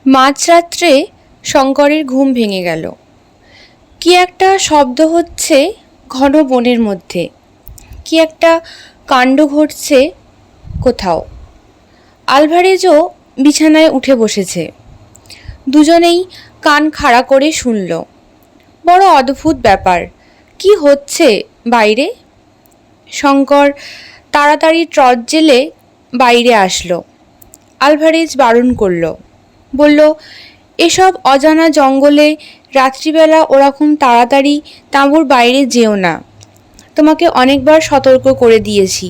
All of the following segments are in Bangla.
মাঝরাত্রে শঙ্করের ঘুম ভেঙে গেল। কি একটা শব্দ হচ্ছে ঘন বনের মধ্যে, কি একটা কাণ্ড ঘটছে কোথাও। আলভারেজও বিছানায় উঠে বসেছে। দুজনেই কান খাড়া করে শুনল। বড় অদ্ভুত ব্যাপার, কি হচ্ছে বাইরে? শঙ্কর তাড়াতাড়ি টর্চ জেলে বাইরে আসলো। আলভারেজ বারণ করল, বলল, এসব অজানা জঙ্গলে রাত্রিবেলা ওরকম তাড়াতাড়ি তাঁবুর বাইরে যেও না। তোমাকে অনেকবার সতর্ক করে দিয়েছি,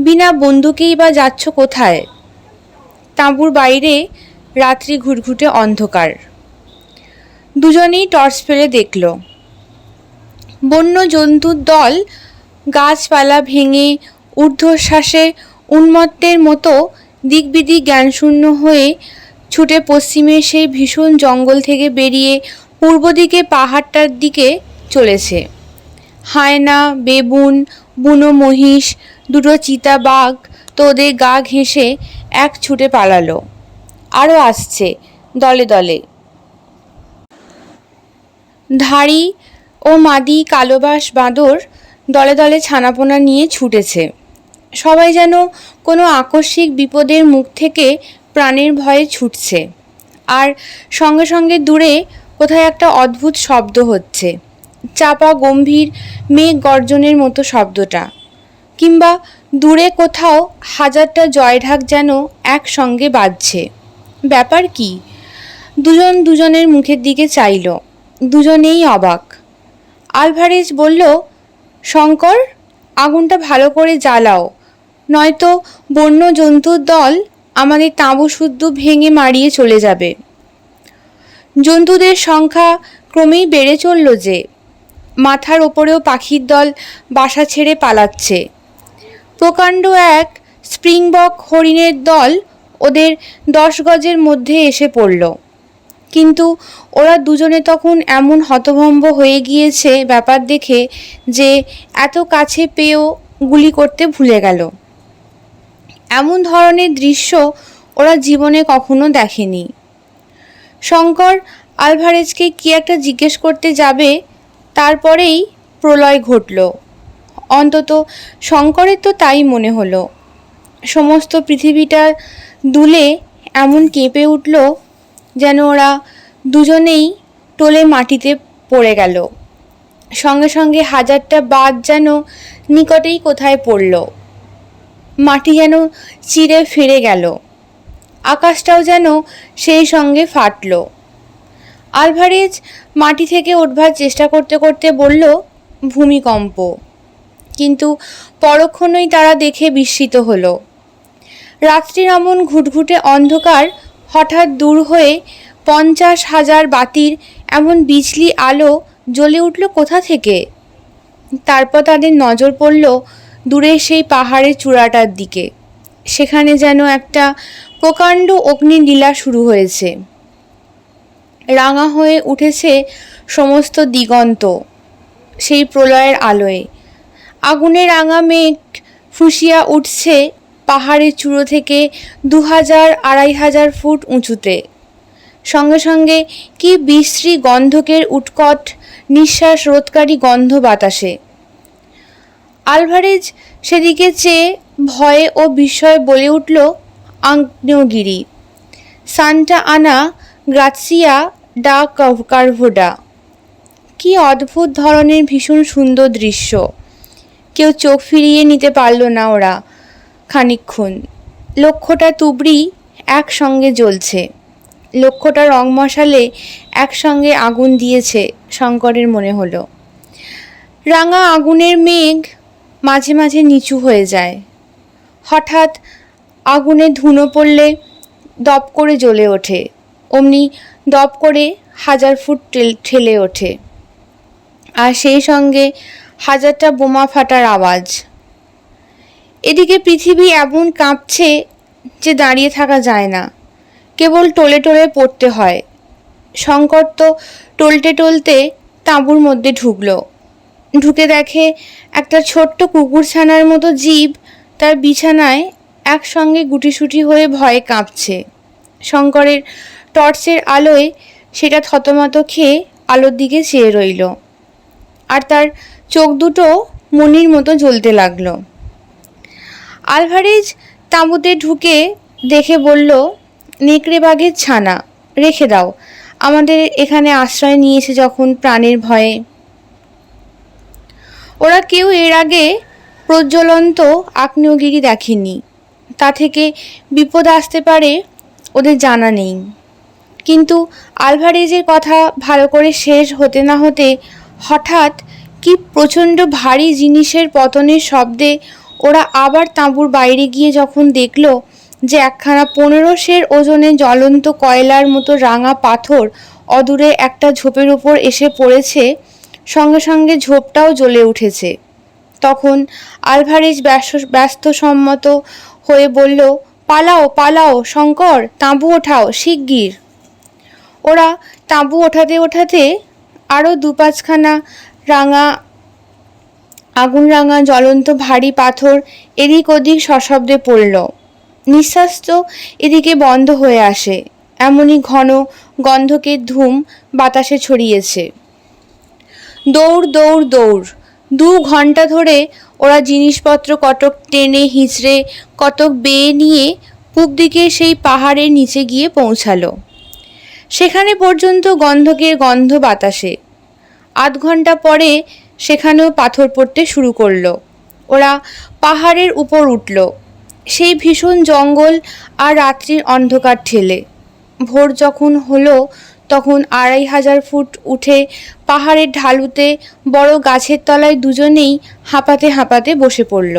বিনা বন্দুকেই বা যাচ্ছ কোথায়? তাঁবুর বাইরে রাত্রি ঘুটঘুটে অন্ধকার। দুজনেই টর্চ ফেলে দেখল। বন্য জন্তুর দল গাছপালা ভেঙে ঊর্ধ্বশ্বাসে উন্মত্তের মতো দিকবিদিক জ্ঞানশূন্য হয়ে ছুটে পশ্চিমে সেই ভীষণ জঙ্গল থেকে বেরিয়ে পূর্ব দিকে পাহাড়টার দিকে চলেছে। হায়না, বেবুন, বুনো মহিষ, দুটো চিতাবাঘ তো ওদের গা ঘেঁষে এক ছুটে পালালো। আরও আসছে দলে দলে। ধাড়ি ও মাদি কালোবাস বাঁদর দলে দলে ছানাপোনা নিয়ে ছুটেছে। সবাই যেন কোনো আকস্মিক বিপদের মুখ থেকে প্রাণের ভয়ে ছুটছে। আর সঙ্গে সঙ্গে দূরে কোথায় একটা অদ্ভুত শব্দ হচ্ছে, চাপা গম্ভীর মেঘ গর্জনের মতো শব্দটা। কিংবা দূরে কোথাও হাজারটা জয়ঢাক যেন একসঙ্গে বাজছে। ব্যাপার কি? দুজন দুজনের মুখের দিকে চাইল। দুজনেই অবাক। আলভারেজ বলল, শঙ্কর, আগুনটা ভালো করে জ্বালাও, নয়তো বন্য জন্তুর দল আমাদের তাঁবু শুদ্ধ ভেঙে মারিয়ে চলে যাবে। জন্তুদের সংখ্যা ক্রমেই বেড়ে চলল যে, মাথার ওপরেও পাখির দল বাসা ছেড়ে পালাচ্ছে। প্রকাণ্ড এক স্প্রিংবক হরিণের দল ওদের 10 গজের মধ্যে এসে পড়ল। কিন্তু ওরা দুজনে তখন এমন হতভম্ব হয়ে গিয়েছে ব্যাপার দেখে যে এত কাছে পেয়েও গুলি করতে ভুলে গেল। এমন ধরনের দৃশ্য ওরা জীবনে কখনো দেখেনি। শঙ্কর আলভারেজকে কি একটা জিজ্ঞেস করতে যাবে, তারপরেই প্রলয় ঘটল। অন্তত শঙ্করের তো তাই মনে হলো। সমস্ত পৃথিবীটা দুলে এমন কেঁপে উঠল যেন ওরা দুজনেই টলে মাটিতে পড়ে গেল। সঙ্গে সঙ্গে হাজারটা বাদ যেন নিকটেই কোথায় পড়ল। মাটি যেন চিরে ফিরে গেল, আকাশটাও যেন সেই সঙ্গে ফাটল। আলভারেজ মাটি থেকে উঠবার চেষ্টা করতে করতে বলল, ভূমিকম্প। কিন্তু পরক্ষণেই তারা দেখে বিস্মিত হলো। রাত্রির এমন ঘুটঘুটে অন্ধকার হঠাৎ দূর হয়ে 50,000 বাতির এমন বিজলি আলো জ্বলে উঠল কোথা থেকে। তারপর তাদের নজর পড়ল দূরে সেই পাহাড়ের চূড়াটার দিকে। সেখানে যেন একটা প্রকাণ্ড অগ্নিলীলা শুরু হয়েছে। রাঙা হয়ে উঠেছে সমস্ত দিগন্ত সেই প্রলয়ের আলোয়। আগুনে রাঙা মেঘ ফুঁসিয়া উঠছে পাহাড়ের চূড়ো থেকে 2000-2500 ফুট উঁচুতে। সঙ্গে সঙ্গে কি বিশ্রী গন্ধকের উৎকট নিঃশ্বাস রোধকারী গন্ধ বাতাসে। আলভারেজ সেদিকে চেয়ে ভয়ে ও বিস্ময়ে বলে উঠল, আগ্নেয়গিরি, সান্টা আনা গ্রাসিয়া ডা কার্ভোডা। কি অদ্ভুত ধরনের ভীষণ সুন্দর দৃশ্য। কেউ চোখ ফিরিয়ে নিতে পারল না ওরা খানিকক্ষণ। লক্ষটা তুবড়ি একসঙ্গে জ্বলছে, লক্ষটা রং মশালে একসঙ্গে আগুন দিয়েছে শঙ্করের মনে হলো। রাঙা আগুনের মেঘ মাঝে মাঝে নিচু হয়ে যায়। হঠাৎ আগুনে ধুনো পড়লে দপ করে জ্বলে ওঠে, অমনি দপ করে 1000 ফুট ঠেলে ওঠে। আর সেই সঙ্গে 1000টা বোমা ফাটার আওয়াজ। এদিকে পৃথিবী এমন কাঁপছে যে দাঁড়িয়ে থাকা যায় না, কেবল টলে টলে পড়তে হয়। শঙ্কর তো টলতে টলতে তাঁবুর মধ্যে ঢুকে দেখে একটা ছোট্ট কুকুরছানার মতো জীব তার বিছানায় একসঙ্গে গুটিসুটি হয়ে ভয়ে কাঁপছে। শঙ্করের টর্চের আলোয় সেটা থতমত খেয়ে আলোর দিকে চেয়ে রইল, আর তার চোখ দুটো মনির মতো জ্বলতে লাগলো। আলভারেজ তাঁবুতে ঢুকে দেখে বলল, নেকড়ে বাঘের ছানা, রেখে দাও, আমাদের এখানে আশ্রয় নিয়েছে যখন প্রাণের ভয়ে। ওরা কেউ এর আগে প্রজ্বলন্ত আগ্নেয়গিরি দেখেনি, তা থেকে বিপদ আসতে পারে ওদের জানা নেই। কিন্তু আলভারেজের কথা ভালো করে শেষ হতে না হতে হঠাৎ কি প্রচণ্ড ভারী জিনিসের পতনের শব্দে ওরা আবার তাঁবুর বাইরে গিয়ে যখন দেখল যে একখানা 15 সের ওজনে জ্বলন্ত কয়লার মতো রাঙা পাথর অদূরে একটা ঝোপের উপর এসে পড়েছে, সঙ্গে সঙ্গে ঝোপটাও জ্বলে উঠেছে, তখন আলভারেজ ব্যস্তসম্মত হয়ে বলল, পালাও পালাও শঙ্কর, তাঁবু ওঠাও শিগগির। ওরা তাঁবু ওঠাতে ওঠাতে আরও 2-5খানা আগুন রাঙা জ্বলন্ত ভারী পাথর এদিক ওদিক সশব্দে পড়ল। নিঃশ্বাস তো এদিকে বন্ধ হয়ে আসে, এমনই ঘন গন্ধকের ধূম বাতাসে ছড়িয়েছে। দৌড় দৌড় দৌড়, 2 ঘন্টা ধরে ওরা জিনিসপত্র কতক টেনে হিঁচড়ে কতক বেয়ে নিয়ে পূব দিকে সেই পাহাড়ের নিচে গিয়ে পৌঁছালো। সেখানে পর্যন্ত গন্ধকের গন্ধ বাতাসে। 8 ঘন্টা পরে সেখানেও পাথর পড়তে শুরু করলো। ওরা পাহাড়ের উপর উঠল, সেই ভীষণ জঙ্গল আর রাত্রির অন্ধকার ঠেলে। ভোর যখন হলো তখন 2500 ফুট উঠে পাহাড়ের ঢালুতে বড় গাছের তলায় দুজনেই হাঁপাতে হাঁপাতে বসে পড়ল।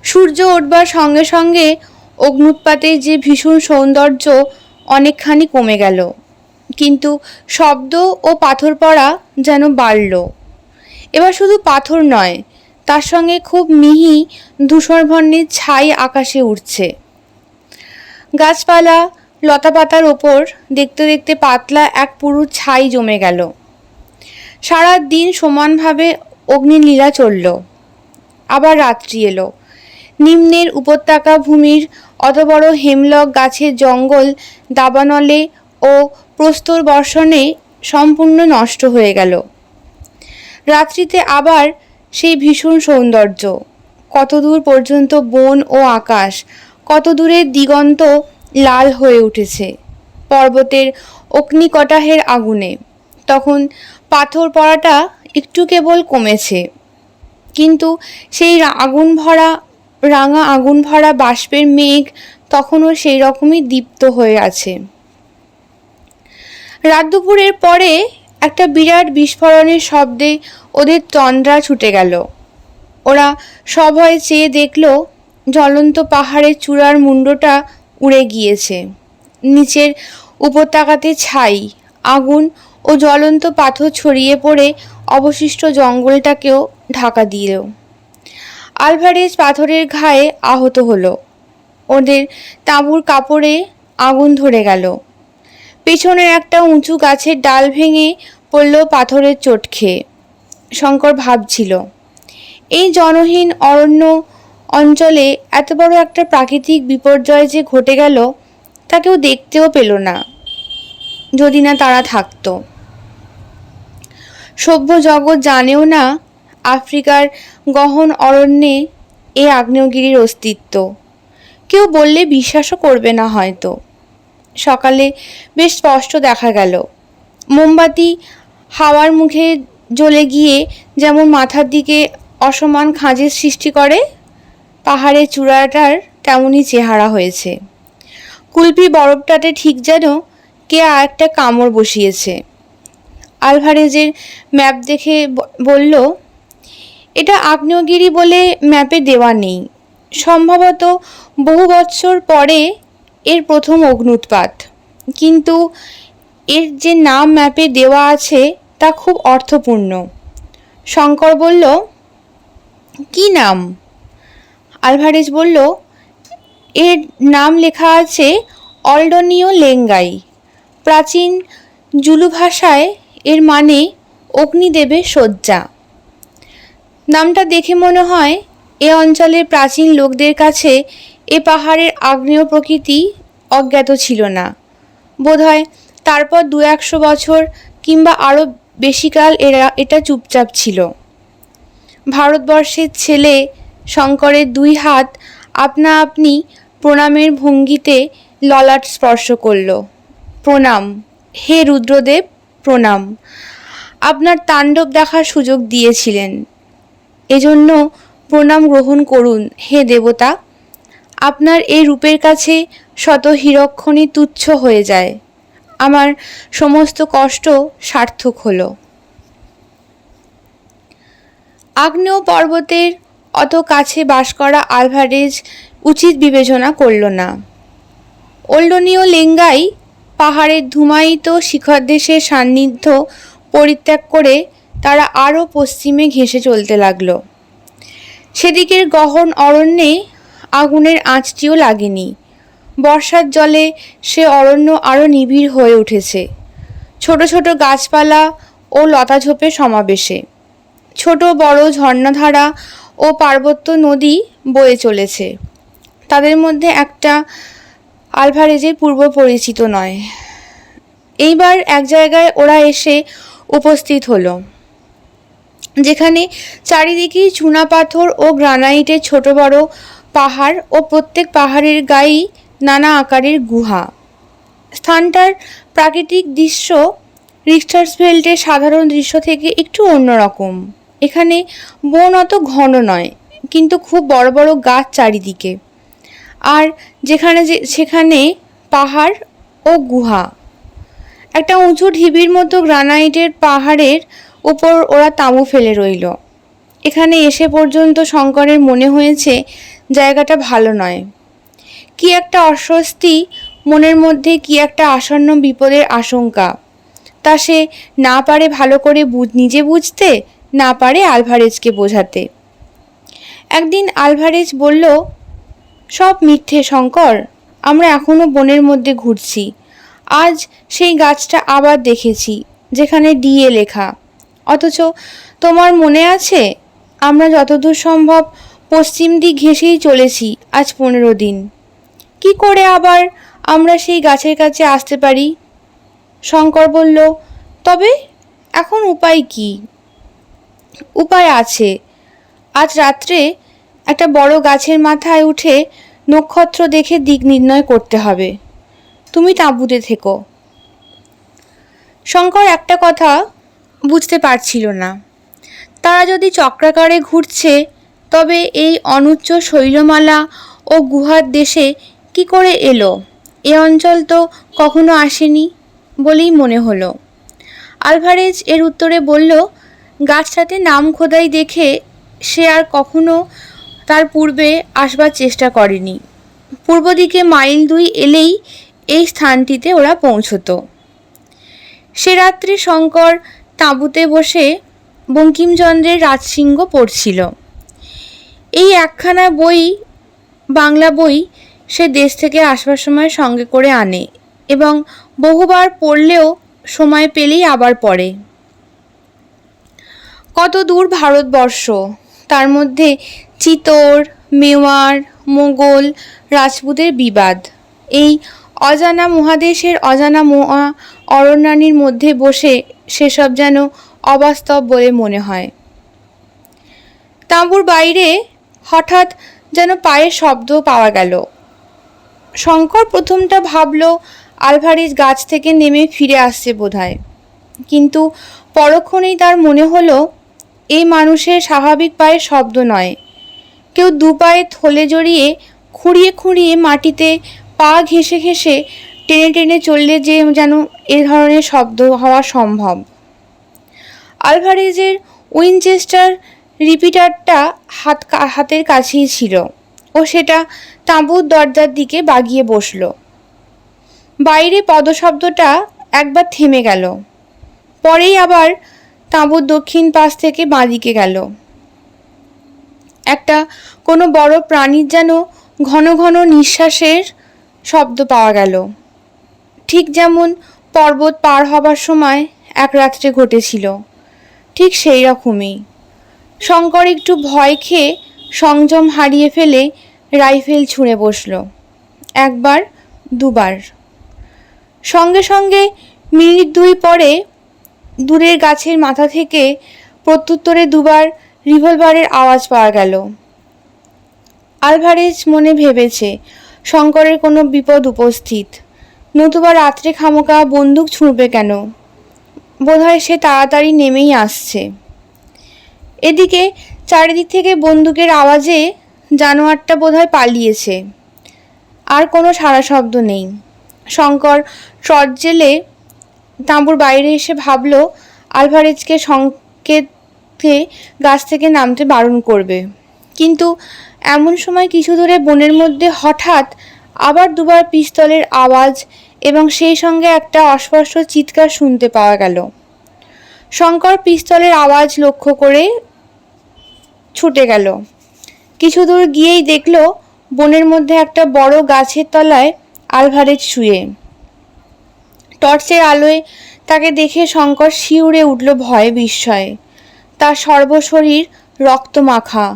সূর্য উঠবার সঙ্গে সঙ্গে অগ্ন্যুৎপাতের যে ভীষণ সৌন্দর্য অনেকখানি কমে গেল, কিন্তু শব্দ ও পাথর পড়া যেন বাড়ল। এবার শুধু পাথর নয়, তার সঙ্গে খুব মিহি ধূসরবর্ণের ছাই আকাশে উঠছে। গাছপালা লতাপাতার ওপর দেখতে দেখতে পাতলা এক পুরু ছাই জমে গেল। সারা দিন সমানভাবে অগ্নিলীলা চলল। আবার রাত্রি এলো। নিম্নের উপত্যকা ভূমির অত বড় হেমলক গাছের জঙ্গল দাবানলে ও প্রস্তর বর্ষণে সম্পূর্ণ নষ্ট হয়ে গেল। রাত্রিতে আবার সেই ভীষণ সৌন্দর্য, কত দূর পর্যন্ত বন ও আকাশ, কত দূরের দিগন্ত লাল হয়ে উঠেছে পর্বতের অগ্নিকটাহের আগুনে। তখন পাথর পড়াটা একটু কেবল কমেছে, কিন্তু সেই রাঙা আগুন ভরা বাষ্পের মেঘ তখনও সেই রকমই দীপ্ত হয়ে আছে। রাত দুপুরের পরে একটা বিরাট বিস্ফোরণের শব্দে ওদের তন্দ্রা ছুটে গেল। ওরা সভয়ে চেয়ে দেখল জ্বলন্ত পাহাড়ের চূড়ার মুন্ডটা উড়ে গিয়েছে। নিচের উপত্যকাতে ছাই, আগুন ও জ্বলন্ত পাথর ছড়িয়ে পড়ে অবশিষ্ট জঙ্গলটাকেও ঢাকা দিল। আলভারেজ পাথরের ঘায়ে আহত হলো। ওদের তাঁবুর কাপড়ে আগুন ধরে গেল। পেছনের একটা উঁচু গাছের ডাল ভেঙে পড়ল পাথরের চোট খেয়ে। শঙ্কর ভাবছিল, এই জনহীন অরণ্য অঞ্চলে এত বড় একটা প্রাকৃতিক বিপর্যয় যে ঘটে গেল তা কেউ দেখতেও পেল না, যদি না তারা থাকতো। সভ্য জগৎ জানেও না আফ্রিকার গহন অরণ্যে এ আগ্নেয়গিরির অস্তিত্ব। কেউ বললে বিশ্বাসও করবে না হয়তো। সকালে বেশ স্পষ্ট দেখা গেল, মোমবাতি হাওয়ার মুখে জ্বলে গিয়ে যেমন মাথার দিকে অসমান খাঁজের সৃষ্টি করে, পাহাড়ের চূড়াটার তেমনই চেহারা হয়েছে। কুলপি বরফটাতে ঠিক যেন কে আর একটা কামড় বসিয়েছে। আলভারেজের ম্যাপ দেখে বলল, এটা আগ্নেয়গিরি বলে ম্যাপে দেওয়া নেই, সম্ভবত বহু বৎসর পরে এর প্রথম অগ্ন্যুৎপাত, কিন্তু এর যে নাম ম্যাপে দেওয়া আছে তা খুব অর্থপূর্ণ। শঙ্কর বলল, কি নাম? আলভারেজ বলল, এর নাম লেখা আছে অলডনীয় লেঙ্গাই। প্রাচীন জুলু ভাষায় এর মানে অগ্নিদেবের শয্যা। নামটা দেখে মনে হয় এ অঞ্চলের প্রাচীন লোকদের কাছে এ পাহাড়ের আগ্নেয় প্রকৃতি অজ্ঞাত ছিল না। বোধহয় তারপর 200 বছর কিংবা আরও বেশিকাল এটা চুপচাপ ছিল। ভারতবর্ষের ছেলে শঙ্করের 2 হাত আপনা আপনি প্রণামের ভঙ্গিতে ললাট স্পর্শ করল। প্রণাম হে রুদ্রদেব, প্রণাম। আপনার তাণ্ডব দেখার সুযোগ দিয়েছিলেন, এজন্য প্রণাম গ্রহণ করুন হে দেবতা। আপনার এই রূপের কাছে শত হীরকখনি তুচ্ছ হয়ে যায়। আমার সমস্ত কষ্ট সার্থক হলো। আগ্নেয় পর্বতের অত কাছে বাস করা আলভারেজ উচিত বিবেচনা করল না। ওল্ডনীয় লেঙ্গাই পাহাড়ের ধুমায়িত শিখরদেশের সান্নিধ্য পরিত্যাগ করে তারা আরও পশ্চিমে ঘেঁষে চলতে লাগলো। সেদিকের গহন অরণ্যে আগুনের আঁচটিও লাগেনি। বর্ষার জলে সে অরণ্য আরও নিবিড় হয়ে উঠেছে, ছোট ছোট গাছপালা ও লতাঝোপের সমাবেশে। ছোট বড় ঝর্ণাধারা ও পার্বত্য নদী বয়ে চলেছে, তাদের মধ্যে একটা আলভারেজের পূর্ব পরিচিত নয়। এইবার এক জায়গায় ওরা এসে উপস্থিত হলো, যেখানে চারিদিকেই চুনাপাথর ও গ্রানাইটের ছোট বড় পাহাড় ও প্রত্যেক পাহাড়ের গায়েই নানা আকারের গুহা। স্থানটার প্রাকৃতিক দৃশ্য রিক্টার্সভেল্টের সাধারণ দৃশ্য থেকে একটু অন্যরকম। এখানে বন অত ঘন নয়, কিন্তু খুব বড় বড় গাছ চারিদিকে, আর সেখানে পাহাড় ও গুহা। একটা উঁচু ঢিবির মতো গ্রানাইটের পাহাড়ের উপর ওরা তাঁবু ফেলে রইল। এখানে এসে পর্যন্ত শঙ্করের মনে হয়েছে জায়গাটা ভালো নয়। কি একটা অস্বস্তি, মনের মধ্যে কি একটা আসন্ন বিপদের আশঙ্কা, তা সে না পারে ভালো করে নিজে বুঝতে, না পারে আলভারেজকে বোঝাতে। একদিন আলভারেজ বলল, সব মিথ্যে শঙ্কর, আমরা এখনো বনের মধ্যে ঘুরছি। আজ সেই গাছটা আবার দেখেছি যেখানে ডিএ লেখা, অথচ তোমার মনে আছে আমরা যতদূর সম্ভব পশ্চিম দিক ঘেঁষেই চলেছি আজ 15 দিন। কি করে আবার আমরা সেই গাছের কাছে আসতে পারি? শঙ্কর বলল, তবে এখন উপায় কি? উপায় আছে। আজ রাত্রে একটা বড় গাছের মাথায় উঠে নক্ষত্র দেখে দিক নির্ণয় করতে হবে। তুমি তাঁবুতে থেকো। শঙ্কর একটা কথা বুঝতে পারছিল না, তারা যদি চক্রাকারে ঘুরছে, তবে এই অনুচ্চ শৈলমালা ও গুহার দেশে কি করে এলো? এ অঞ্চল তো কখনো আসেনি বলেই মনে হলো। আলভারেজ এর উত্তরে বলল, গাছটাতে নাম খোদাই দেখে সে আর কখনো তার পূর্বে আসবার চেষ্টা করেনি। পূর্ব দিকে মাইল 2 এলেই এই স্থানটিতে ওরা পৌঁছতো। সে রাত্রে শঙ্কর তাঁবুতে বসে বঙ্কিমচন্দ্রের রাজসিংহ পড়ছিল। এই একখানা বই, বাংলা বই, সে দেশ থেকে আসবার সময় সঙ্গে করে আনে এবং বহুবার পড়লেও সময় পেলেই আবার পড়ে। কত দূর ভারতবর্ষ, তার মধ্যে চিতোর, মেওয়ার, মোগল, রাজপুতের বিবাদ। এই অজানা মহাদেশের অজানা অরণ্যানীর মধ্যে বসে সেসব যেন অবাস্তব বলে মনে হয়। তাঁবুর বাইরে হঠাৎ যেন পায়ের শব্দ পাওয়া গেল। শঙ্কর প্রথমটা ভাবল আলভারেজ গাছ থেকে নেমে ফিরে আসছে বোধহয়, কিন্তু পরক্ষণেই তার মনে হলো এই মানুষের স্বাভাবিক পায়ের শব্দ নয়। কেউ 2 পায়ে থলে জড়িয়ে খুঁড়িয়ে খুঁড়িয়ে মাটিতে পা ঘেঁষে ঘেঁষে টেনে টেনে চললে যে যেন এ ধরনের শব্দ হওয়া সম্ভব। আলভারেজের উইনচেস্টার রিপিটারটা হাতের কাছেই ছিল, ও সেটা তাঁবুর দরজার দিকে বাগিয়ে বসল। বাইরে পদশব্দটা একবার থেমে গেল, পরেই আবার তাঁবুর দক্ষিণ পাশ থেকে বাঁদিকে গেল। একটা কোনো বড় প্রাণীর যেন ঘন ঘন নিঃশ্বাসের শব্দ পাওয়া গেল, ঠিক যেমন পর্বত পার হবার সময় এক রাত্রে ঘটেছিল, ঠিক সেই রকমই। শঙ্কর একটু ভয় খেয়ে সংযম হারিয়ে ফেলে রাইফেল ছুঁড়ে বসল। 1 বার 2 বার। সঙ্গে সঙ্গে মিনিট দুই পরে দূরের গাছের মাথা থেকে প্রত্যুত্তরে দুবার রিভলভারের আওয়াজ পাওয়া গেল। আলভারেজ মনে ভেবেছে শঙ্করের কোনো বিপদ উপস্থিত, নতুবা রাত্রে খামোকা বন্দুক ছুঁড়বে কেন? বোধহয় সে তাড়াতাড়ি নেমেই আসছে। এদিকে চারিদিক থেকে বন্দুকের আওয়াজে জানোয়ারটা বোধহয় পালিয়েছে। আর কোনো সাড়া শব্দ নেই। শঙ্কর টর্চ জেলে তাঁবুর বাইরে এসে ভাবল আলভারেজকে সংকেতে গাছ থেকে নামতে বারণ করবে, কিন্তু এমন সময় কিছু দূরে বনের মধ্যে হঠাৎ আবার দুবার পিস্তলের আওয়াজ এবং সেই সঙ্গে একটা অস্পষ্ট চিৎকার শুনতে পাওয়া গেল। শঙ্কর পিস্তলের আওয়াজ লক্ষ্য করে ছুটে গেল। কিছু দূর গিয়েই দেখল বনের মধ্যে একটা বড় গাছের তলায় আলভারেজ শুয়ে। টর্চের আলোয় তাকে দেখে শঙ্কর শিউরে উঠল ভয়ে বিস্ময়ে। তার সর্বশরীর রক্তমাখা,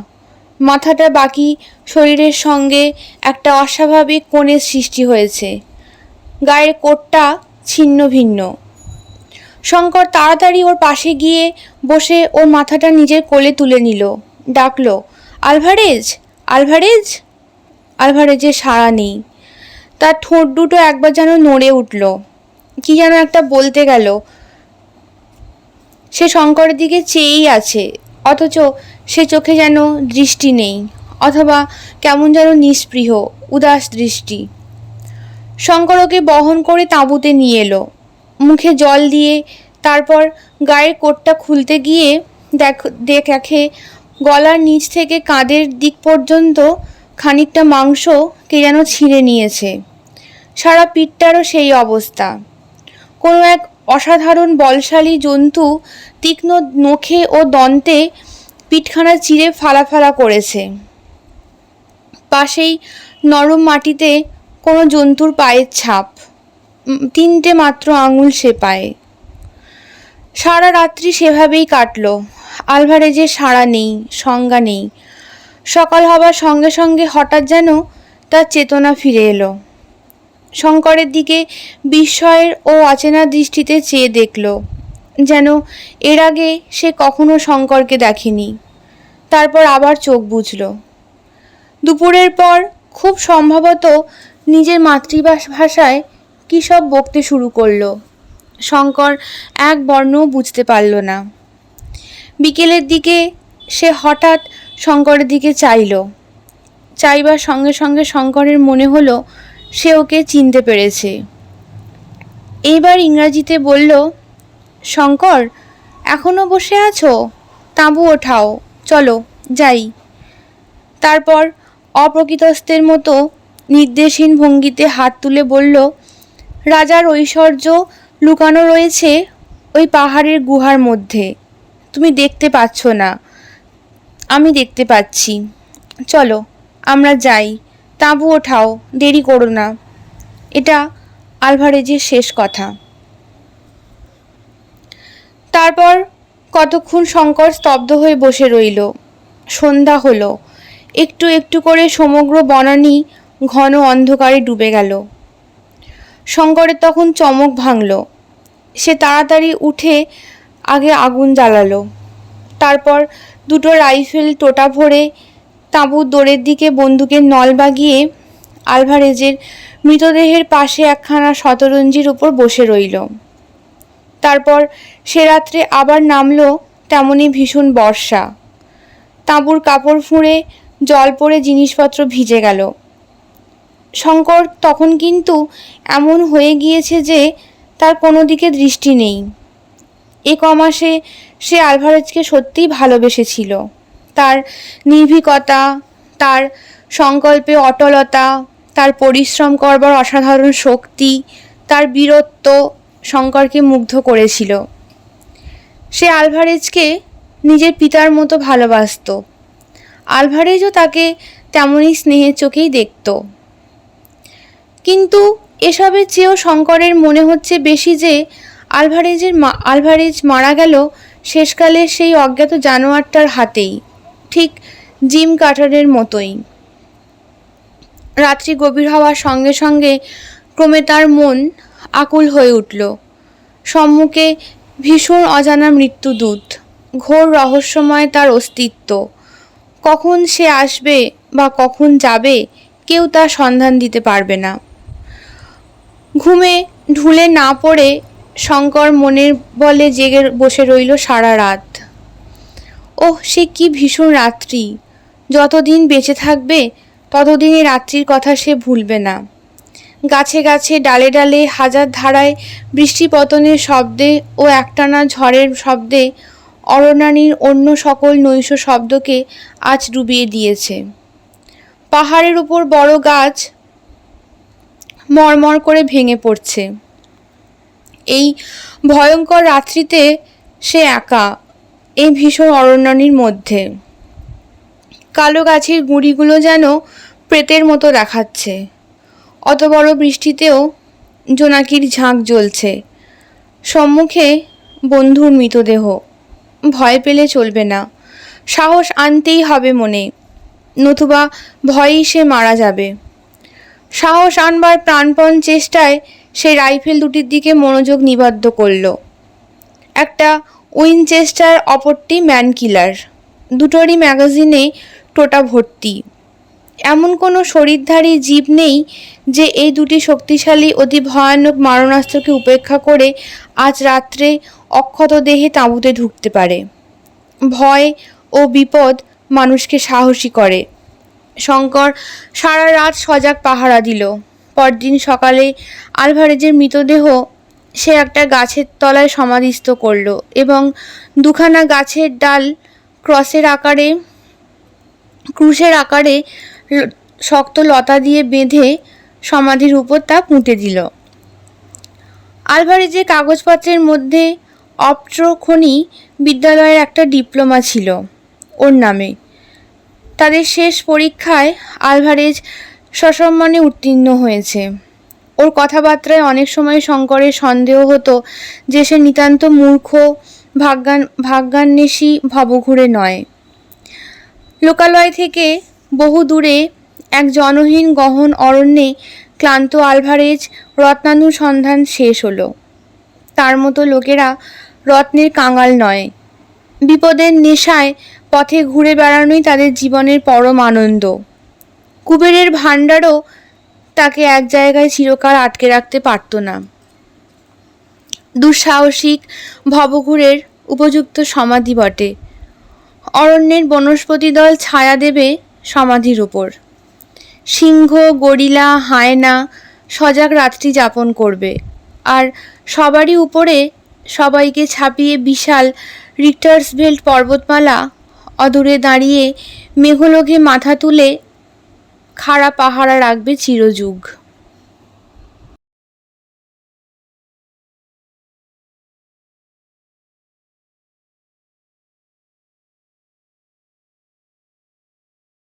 মাথাটা বাকি শরীরের সঙ্গে একটা অস্বাভাবিক কোণের সৃষ্টি হয়েছে, গায়ের কোটটা ছিন্ন ভিন্ন। শঙ্কর তাড়াতাড়ি ওর পাশে গিয়ে বসে ওর মাথাটা নিজের কোলে তুলে নিল। ডাকল, আলভারেজ, আলভারেজ। আলভারেজের সাড়া নেই। তার ঠোঁট দুটো একবার যেন নড়ে উঠল, কি যেন একটা বলতে গেল। সে শঙ্করের দিকে চেয়েই আছে, অথচ সে চোখে যেন দৃষ্টি নেই, অথবা কেমন যেন নিস্পৃহ উদাস দৃষ্টি। শঙ্কর ওকে বহন করে তাঁবুতে নিয়ে এলো, মুখে জল দিয়ে। তারপর গায়ের কোটটা খুলতে গিয়ে দেখে গলার নিচ থেকে কাঁধের দিক পর্যন্ত খানিকটা মাংস কে যেন ছিঁড়ে নিয়েছে। সারা পিঠটারও সেই অবস্থা। কোনো এক অসাধারণ বলশালী জন্তু তীক্ষ্ণ নখে ও দন্তে পিঠখানা চিরে ফালা করেছে। পাশেই নরম মাটিতে কোনো জন্তুর পায়ের ছাপ, 3টে মাত্র আঙুল সে পায়ে। সারা রাত্রি সেভাবেই কাটল। আলভারেজের সাড়া নেই, সংজ্ঞা নেই। সকাল হবার সঙ্গে সঙ্গে হঠাৎ যেন তার চেতনা ফিরে এলো। শঙ্করের দিকে বিস্ময়ের ও অচেনা দৃষ্টিতে চেয়ে দেখল, যেন এর আগে সে কখনো শঙ্করকে দেখেনি। তারপর আবার চোখ বুজল। দুপুরের পর খুব সম্ভবত নিজের মাতৃভাষায় কী সব বকতে শুরু করলো। শঙ্কর এক বর্ণও বুঝতে পারল না। বিকেলের দিকে সে হঠাৎ শঙ্করের দিকে চাইবার সঙ্গে সঙ্গে শঙ্করের মনে হলো সে ওকে চিনতে পেরেছে। এইবার ইংরাজিতে বলল, শঙ্কর, এখনো বসে আছো? তাঁবু ওঠাও, চলো যাই। তারপর অপ্রকৃতস্থের মতো নির্দেশহীন ভঙ্গিতে হাত তুলে বলল, রাজার ঐশ্বর্য লুকানো রয়েছে ওই পাহাড়ের গুহার মধ্যে। তুমি দেখতে পাচ্ছ না, আমি দেখতে পাচ্ছি। চলো আমরা যাই, তাঁবু ওঠাও, দেরি করো না। এটা আলভারেজের শেষ কথা। তারপর কতক্ষণ শঙ্কর স্তব্ধ হয়ে বসে রইল। সন্ধ্যা হলো। একটু একটু করে সমগ্র বনানী ঘন অন্ধকারে ডুবে গেল। শঙ্করের তখন চমক ভাঙল। সে তাড়াতাড়ি উঠে আগে আগুন জ্বালালো, তারপর দুটো রাইফেল টোটা ভরে তাঁবুর দোরের দিকে বন্দুকের নল বাগিয়ে আলভারেজের মৃতদেহের পাশে একখানা শতরঞ্জির উপর বসে রইল। তারপর সে রাত্রে আবার নামল তেমনি ভীষণ বর্ষা। তাঁবুর কাপড় ফুঁড়ে জল পড়ে জিনিসপত্র ভিজে গেল। শঙ্কর তখন কিন্তু এমন হয়ে গিয়েছে যে তার কোনো দিকে দৃষ্টি নেই। এ কমাসে সে আলভারেজকে সত্যিই ভালোবেসেছিল। তার নির্ভীকতা, তার সংকল্পে অটলতা, তার পরিশ্রম করবার অসাধারণ শক্তি, তার বীরত্ব শঙ্করকে মুগ্ধ করেছিল। সে আলভারেজকে নিজের পিতার মতো ভালোবাসত। আলভারেজও তাকে তেমনই স্নেহের চোখেই দেখত। কিন্তু এসবের চেয়েও শঙ্করের মনে হচ্ছে বেশি যে আলভারেজ মারা গেল শেষকালে সেই অজ্ঞাত জানোয়ারটার হাতেই, ঠিক জিম কার্টারের মতোই। রাত্রি গভীর হওয়ার সঙ্গে সঙ্গে ক্রমে তার মন আকুল হয়ে উঠল। সম্মুখে ভীষণ অজানা মৃত্যুদূত, ঘোর রহস্যময় তার অস্তিত্ব। কখন সে আসবে বা কখন যাবে কেউ তার সন্ধান দিতে পারবে না। ঘুমে ঢুলে না পড়ে শঙ্কর মনের বলে জেগে বসে রইল সারা রাত। ওহ, সে কি ভীষণ রাত্রি! যতদিন বেঁচে থাকবে ততদিন এই রাত্রির কথা সে ভুলবে না। গাছে গাছে ডালে ডালে হাজার ধারায় বৃষ্টিপতনের শব্দে ও একটানা ঝড়ের শব্দে অরণ্যানীর অন্য সকল নৈশ শব্দকে আজ ডুবিয়ে দিয়েছে। পাহাড়ের উপর বড় গাছ মরমর করে ভেঙে পড়ছে। এই ভয়ঙ্কর রাত্রিতে সে একা, এই ভীষণ অরণ্যানীর মধ্যে। কালো গাছের গুঁড়িগুলো যেন প্রেতের মতো দেখাচ্ছে। অত বড় বৃষ্টিতেও জোনাকির ঝাঁক জ্বলছে। সম্মুখে বন্ধুর মৃতদেহ। ভয় পেলে চলবে না, সাহস আনতেই হবে মনে, নতুবা ভয়েই সে মারা যাবে। সাহস আনবার প্রাণপণ চেষ্টায় সে রাইফেল দুটির দিকে মনোযোগ নিবদ্ধ করল। একটা উইনচেস্টার, অপরটি ম্যান কিলার। দুটোরই ম্যাগাজিনে টোটা ভর্তি। এমন কোনো শরীরধারী জীব নেই যে এই দুটি শক্তিশালী অতি ভয়ানক মারণাস্ত্রকে উপেক্ষা করে আজ রাত্রে অক্ষত দেহে তাঁবুতে ঢুকতে পারে। ভয় ও বিপদ মানুষকে সাহসী করে। শঙ্কর সারা রাত সজাগ পাহারা দিল। পরদিন সকালে আলভারেজের মৃতদেহ সে একটা গাছের তলায় সমাধিস্থ করল এবং দুখানা গাছের ডাল ক্রুশের আকারে শক্ত লতা দিয়ে বেঁধে সমাধির উপর তা পুঁতে দিল। আলভারেজের কাগজপত্রের মধ্যে অপ্ট্রোখনি বিদ্যালয়ের একটা ডিপ্লোমা ছিল ওর নামে। তাদের শেষ পরীক্ষায় আলভারেজ সসম্মানে উত্তীর্ণ হয়েছে। ওর কথাবার্তায় অনেক সময় শঙ্করের সন্দেহ হতো যে সে নিতান্ত মূর্খ, ভাগ্যান্বেষী ভবঘুরে নয়। লোকালয় থেকে বহু দূরে এক জনহীন গহন অরণ্যে ক্লান্ত আলভারেজ রত্নানুসন্ধান শেষ হলো। তার মতো লোকেরা রত্নের কাঙাল নয়। বিপদের নেশায় পথে ঘুরে বেড়ানোই তাদের জীবনের পরম আনন্দ। কুবেরের ভাণ্ডারও তাকে এক জায়গায় চিরকাল আটকে রাখতে পারত না। দুঃসাহসিক ভবঘুরের উপযুক্ত সমাধি বটে। অরণ্যের বনস্পতি দল ছায়া দেবে সমাধির উপর। সিংহ, গরিলা, হায়না সজাগ রাত্রি যাপন করবে, আর সবারই উপরে সবাইকে ছাপিয়ে বিশাল রিক্টার্সভেল্ট পর্বতমালা অদূরে দাঁড়িয়ে মেঘলোকে মাথা তুলে খাড়া পাহারা রাখবে চিরযুগ।